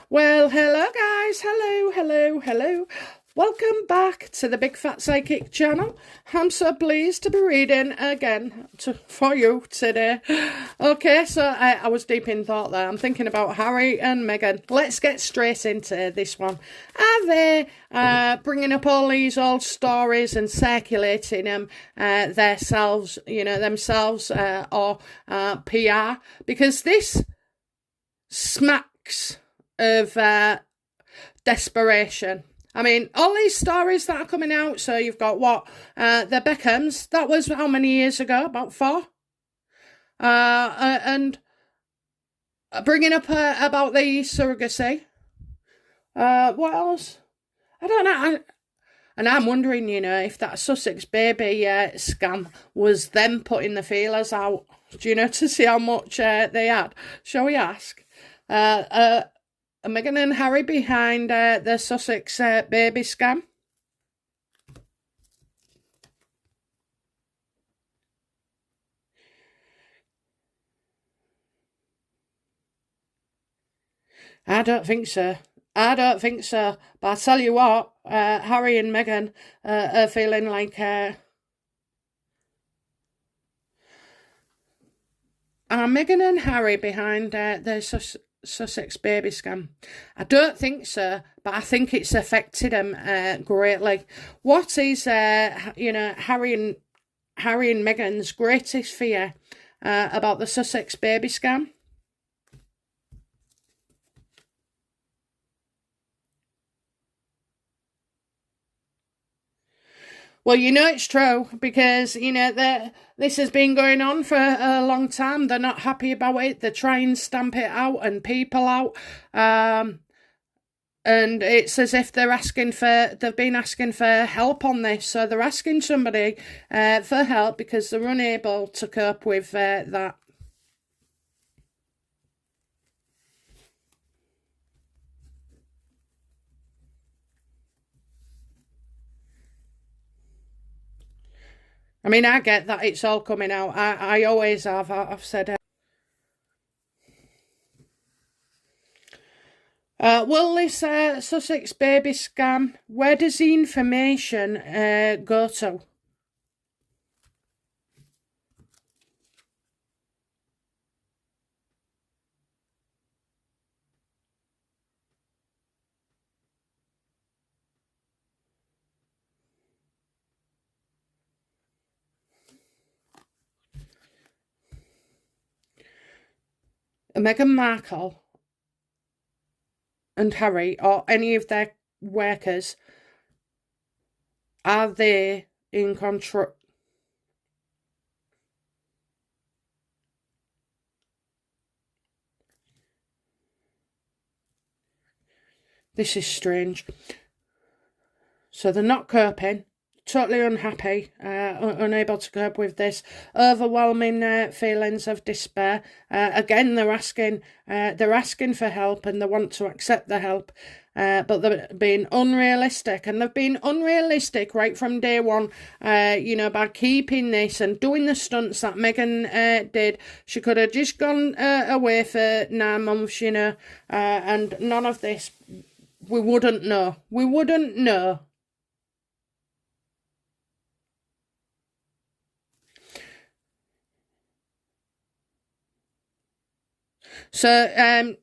Well, hello guys, hello. Welcome back to the Big Fat Psychic channel. I'm so pleased to be reading again for you today. Okay, so I was deep in thought there. I'm thinking about Harry and Meghan. Let's get straight into this one. Are they bringing up all these old stories and circulating them themselves, or PR? Because this smacks of desperation. I mean, all these stories that are coming out, so you've got the Beckhams, that was how many years ago? About 4? And bringing up about the surrogacy. What else? I don't know. And I'm wondering, if that Sussex baby scam was them putting the feelers out, to see how much they had. Shall we ask? Meghan and Harry behind the Sussex baby scam? I don't think so. But I tell you what, Harry and Meghan are feeling like... Are Meghan and Harry behind the Sussex baby scam? I don't think so, but I think it's affected them greatly. What is Harry and Meghan's greatest fear about the Sussex baby scam? Well, it's true because, this has been going on for a long time. They're not happy about it. They try and stamp it out and people out. And it's as if they've been asking for help on this. So they're asking somebody for help because they're unable to cope with that. I mean, I get that it's all coming out. I always have. I've said will this Sussex baby scam, where does the information go to? Meghan Markle and Harry or any of their workers, are they in control? This is strange. So they're not coping, totally unhappy, unable to cope with this overwhelming feelings of despair. Again, they're asking for help and they want to accept the help, but they're being unrealistic, and they've been unrealistic right from day one. By keeping this and doing the stunts that Meghan did. She could have just gone away for 9 months, and none of this. We wouldn't know. So,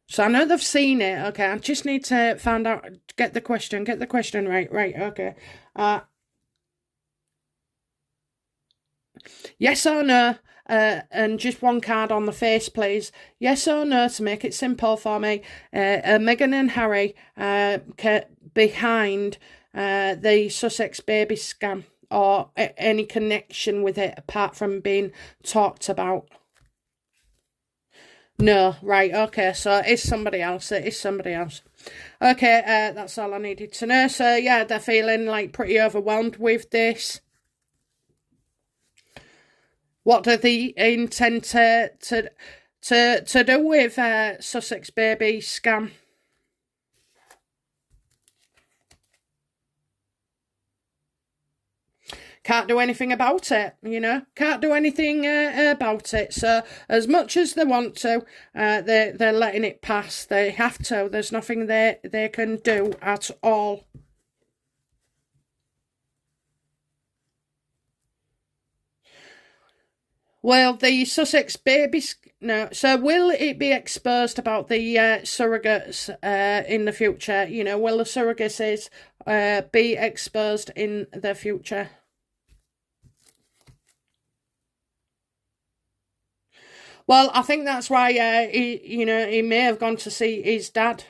so I know they've seen it. Okay, I just need to find out. Get the question right. Okay. Yes or no? And just one card on the face, please. Yes or no, to make it simple for me. Meghan and Harry behind the Sussex baby scam, or any connection with it apart from being talked about. No, right, okay, so it is somebody else. Okay, that's all I needed to know. So, yeah, they're feeling like pretty overwhelmed with this. What do they intend to do with Sussex baby scam? can't do anything about it, can't do anything about it. So as much as they want to, they're letting it pass. They have to. There's nothing they can do at all. Well, the Sussex babies. No, so will it be exposed about the surrogates in the future? Will the surrogacies be exposed in the future? Well, I think that's why he may have gone to see his dad.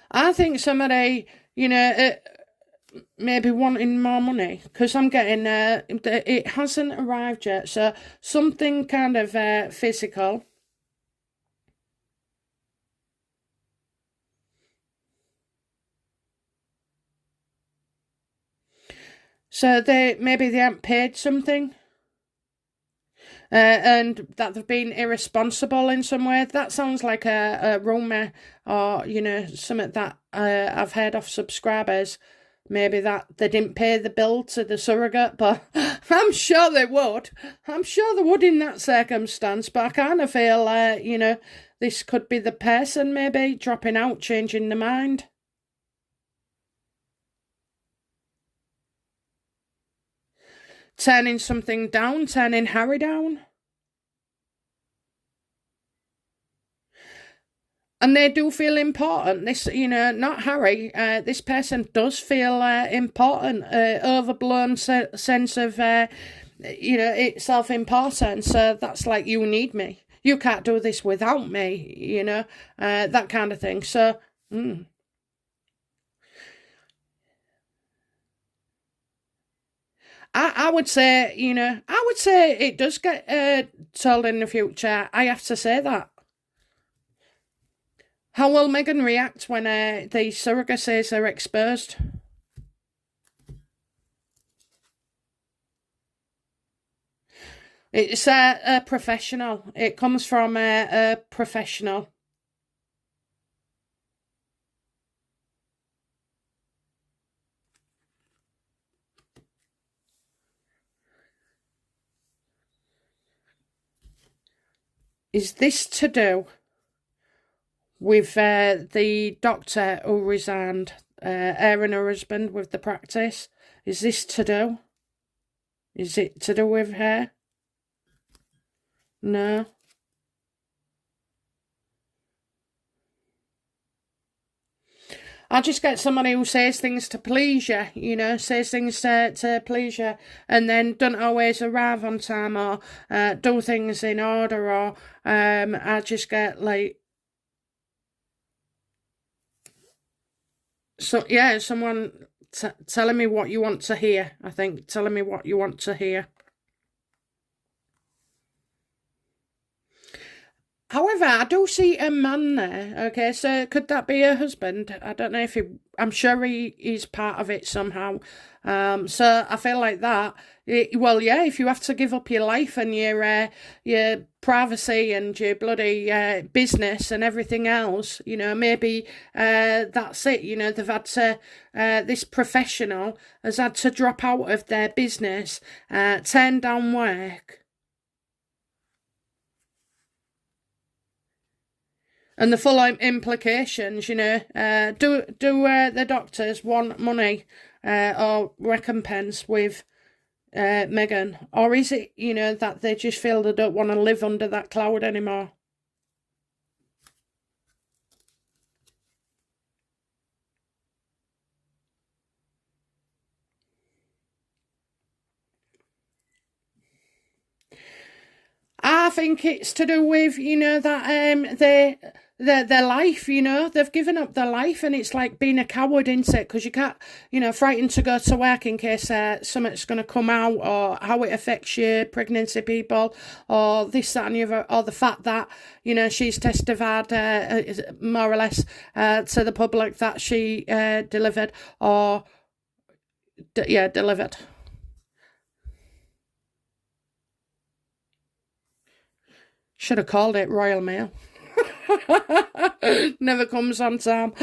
I think somebody, maybe wanting more money, because I'm getting it hasn't arrived yet. So something kind of physical. So maybe they haven't paid something. And that they've been irresponsible in some way. That sounds like a rumour, or something that I've heard off subscribers. Maybe that they didn't pay the bill to the surrogate, but I'm sure they would. I'm sure they would in that circumstance. But I kind of feel, this could be the person maybe dropping out, changing their mind. Turning something down, turning Harry down. And they do feel important. This, not Harry, this person does feel important, overblown sense of, self-importance. That's like, you need me. You can't do this without me, that kind of thing. So, I would say, it does get told in the future. I have to say that. How will Meghan react when the surrogacies are exposed? It's a professional. It comes from a professional. Is this to do with the doctor who resigned, Erin, her husband, with the practice? Is this to do? Is it to do with her? No. I just get somebody who says things to please you, says things to please you, and then don't always arrive on time, or do things in order, or I just get like, so yeah, someone telling me what you want to hear. I think telling me what you want to hear. However, I do see a man there. Okay, so could that be a husband? I don't know if I'm sure he's part of it somehow. So I feel like that. Well, yeah, if you have to give up your life and your privacy and your bloody business and everything else, maybe that's it. They've had to. This professional has had to drop out of their business, turn down work. And the full implications, do the doctors want money or recompense with Meghan? Or is it, that they just feel they don't want to live under that cloud anymore? I think it's to do with, that their life, they've given up their life, and it's like being a coward, isn't it? Because you can't, frightened to go to work in case something's going to come out, or how it affects your pregnancy people, or this, that, and the other, or the fact that, she's testified more or less to the public that she delivered, or, delivered. Should have called it Royal Mail. Never comes on time.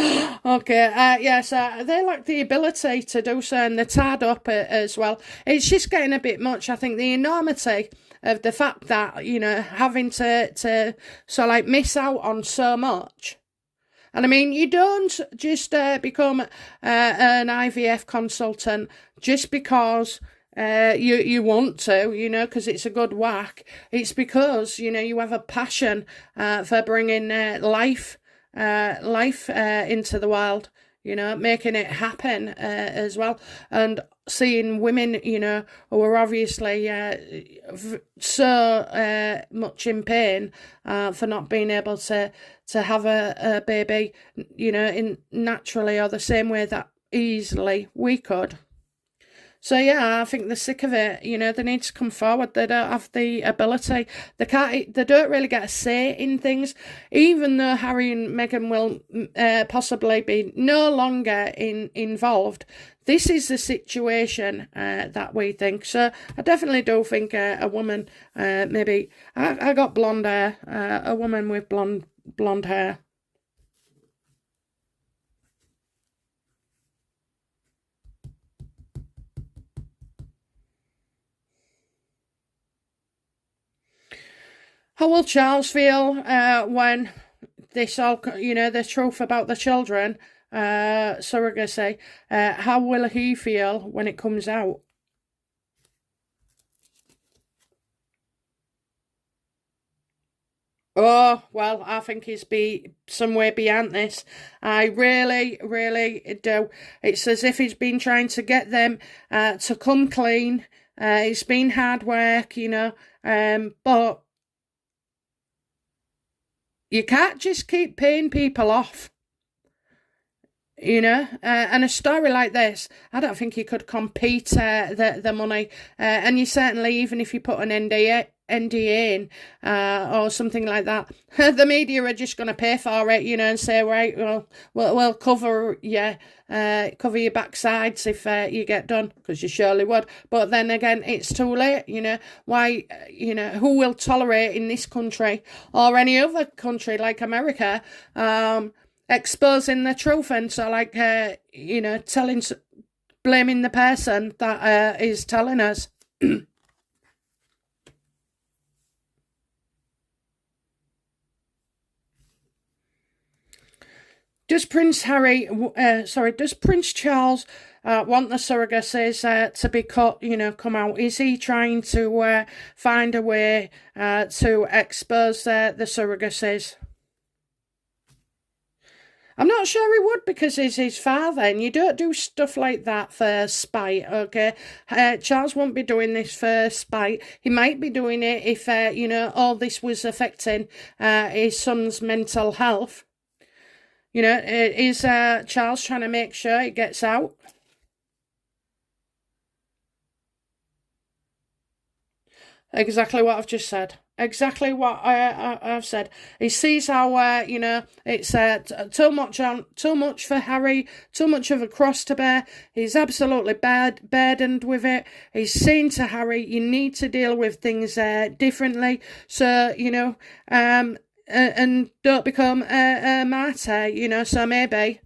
Okay, yes, they lack the ability to do so, and they're tied up as well. It's just getting a bit much. I think the enormity of the fact that, you know, having to so like miss out on so much. And I mean, you don't just become an IVF consultant just because you want to, you know, because it's a good whack. It's because, you know, you have a passion for bringing life into the world, you know, making it happen as well. And seeing women, you know, who are obviously so much in pain for not being able to have a baby, you know, in naturally or the same way that easily we could. So yeah, I think they're sick of it. You know, they need to come forward. They don't have the ability. They can't. They don't really get a say in things, even though Harry and Meghan will possibly be no longer involved. This is the situation that we think. So I definitely do think a woman, maybe I got blonde hair, a woman with blonde hair. How will Charles feel when this all, you know, the truth about the children, surrogacy, how will he feel when it comes out? Oh, well, I think he's somewhere beyond this. I really, really do. It's as if he's been trying to get them to come clean. It's been hard work, you know, but you can't just keep paying people off, you know. And a story like this, I don't think you could compete the money. And you certainly, even if you put an NDA in or something like that, the media are just going to pay for it, you know, and say, right, well, we'll cover your backsides if you get done, because you surely would. But then again, it's too late, you know. Why, you know, who will tolerate in this country or any other country like America exposing the truth? And so, like, you know, blaming the person that is telling us. Does Prince Charles want the surrogacies to be cut, you know, come out? Is he trying to find a way to expose the surrogacies? I'm not sure he would, because he's his father, and you don't do stuff like that for spite, okay? Charles won't be doing this for spite. He might be doing it if, you know, all this was affecting his son's mental health. You know, is Charles trying to make sure it gets out? Exactly what I've just said. Exactly what I've said. He sees how you know, it's too much for Harry, too much of a cross to bear. He's absolutely burdened with it. He's saying to Harry, you need to deal with things differently. So, you know, and don't become a martyr, you know. So maybe,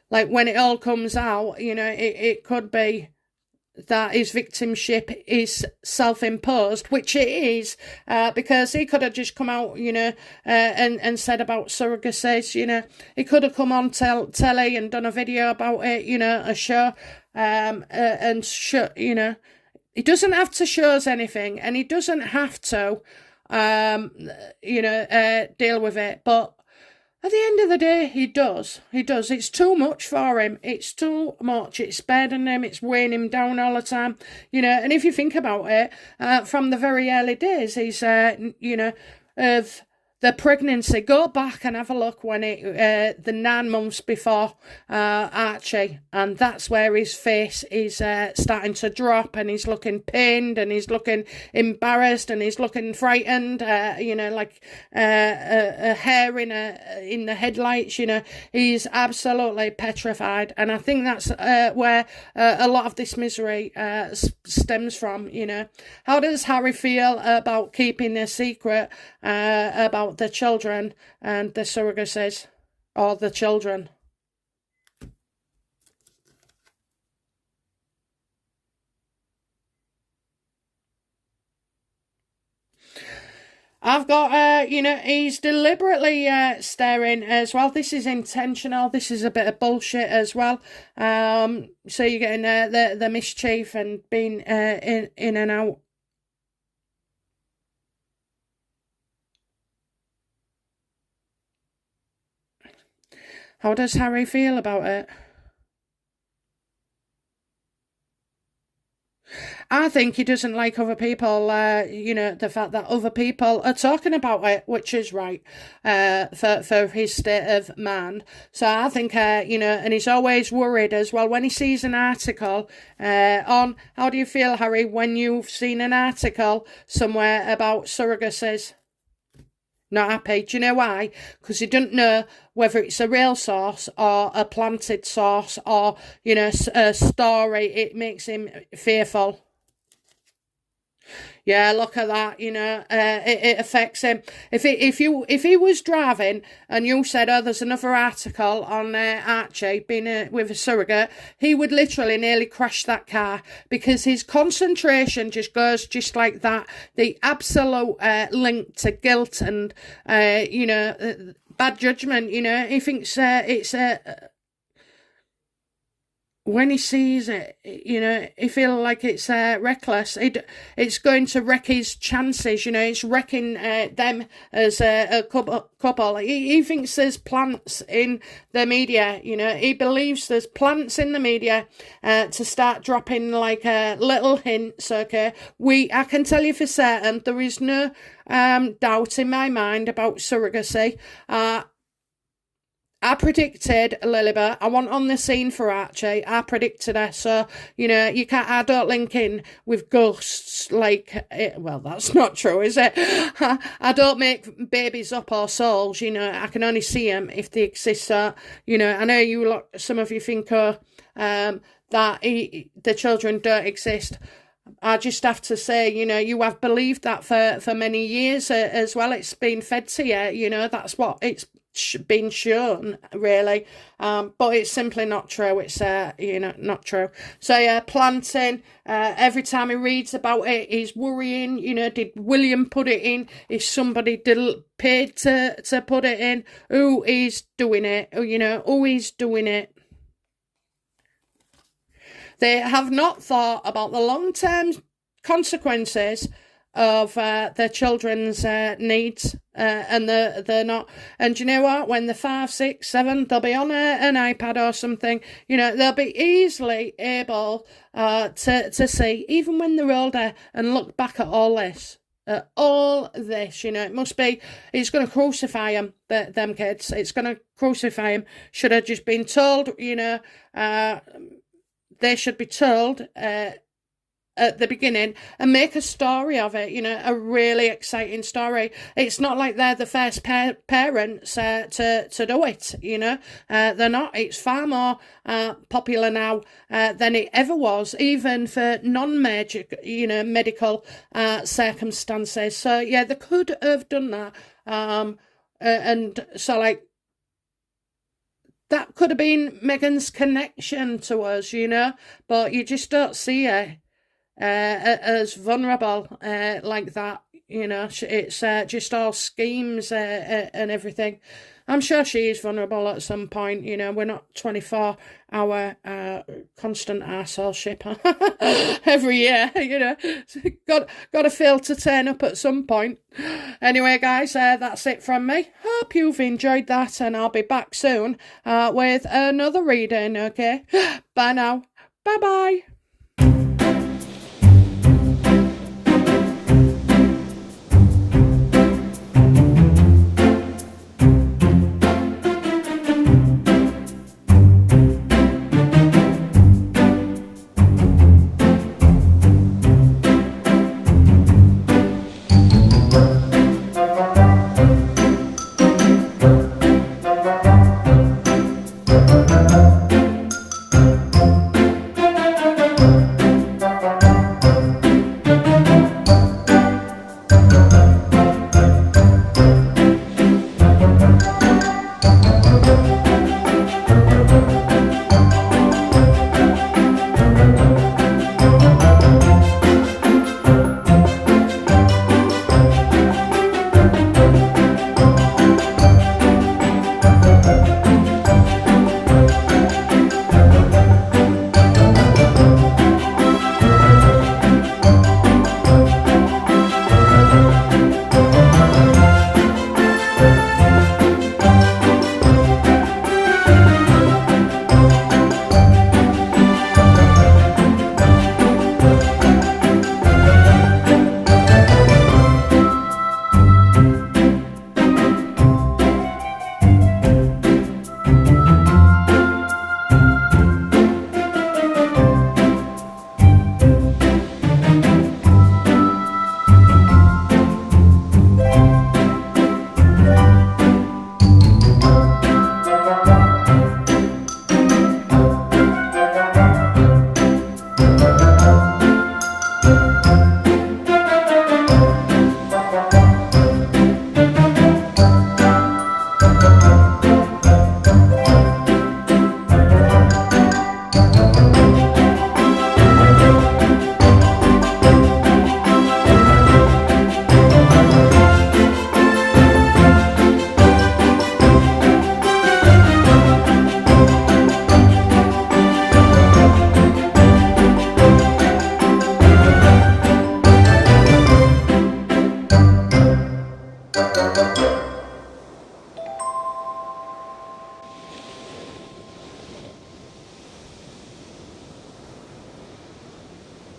like, when it all comes out, you know, it could be that his victimship is self-imposed, which it is, because he could have just come out, you know, and said about surrogacy, you know. He could have come on telly and done a video about it, you know, a show, and you know, he doesn't have to show us anything, and he doesn't have to, you know, deal with it, but at the end of the day, he does. It's too much for him. It's too much. It's burdening him. It's weighing him down all the time. You know, and if you think about it, from the very early days, he's, you know, of the pregnancy, go back and have a look when the 9 months before Archie, and that's where his face is starting to drop, and he's looking pained, and he's looking embarrassed, and he's looking frightened, like a hare in the headlights. He's absolutely petrified, and I think that's where a lot of this misery stems from. How does Harry feel about keeping a secret about the children and the surrogacies, or the children? I've got, he's deliberately staring as well. This is intentional. This is a bit of bullshit as well. So you're getting the mischief and being in and out. How does Harry feel about it? I think he doesn't like other people, the fact that other people are talking about it, which is right, for his state of mind. So I think, and he's always worried as well when he sees an article on, how do you feel, Harry, when you've seen an article somewhere about surrogacies? Not happy. Do you know why? Because he doesn't know whether it's a real source or a planted source or, a story. It makes him fearful. Yeah, look at that. It affects him. If he was driving and you said, "Oh, there's another article on Archie being with a surrogate," he would literally nearly crash that car, because his concentration just goes just like that. The absolute link to guilt and bad judgment. He thinks it's when he sees it, he feels like it's reckless. It's going to wreck his chances. It's wrecking them as a couple. He thinks there's plants in the media. He believes there's plants in the media to start dropping like little hints. Okay, I can tell you for certain there is no doubt in my mind about surrogacy. I predicted Lilibet. I want on the scene for Archie. I predicted her. So, you can't, I don't link in with ghosts like, well, that's not true, is it? I don't make babies up or souls, I can only see them if they exist. So, I know some of you think, that the children don't exist. I just have to say, you have believed that for many years as well. It's been fed to you, that's what it's been shown, really, but it's simply not true. It's not true. So yeah, planting, every time he reads about it, he's worrying. Did William put it in? If somebody paid to put it in, who is doing it? Who is doing it? They have not thought about the long-term consequences of their children's needs, and they're not. And you know what? When they're 5, 6, 7, they'll be on an iPad or something. They'll be easily able to see, even when they're older, and look back at all this. It must be, it's going to crucify them kids. It's going to crucify them. Should have just been told, they should be told at the beginning and make a story of it, a really exciting story. It's not like they're the first parents to do it, they're not. It's far more popular now than it ever was, even for non-major, medical circumstances. So yeah, they could have done that, and so like, that could have been Meghan's connection to us, but you just don't see her as vulnerable like that. It's just all schemes and everything. I'm sure she is vulnerable at some point. We're not 24-hour constant arsehole ship every year. Got to fail to turn up at some point. Anyway, guys, that's it from me. Hope you've enjoyed that, and I'll be back soon with another reading. Okay, bye now. Bye bye.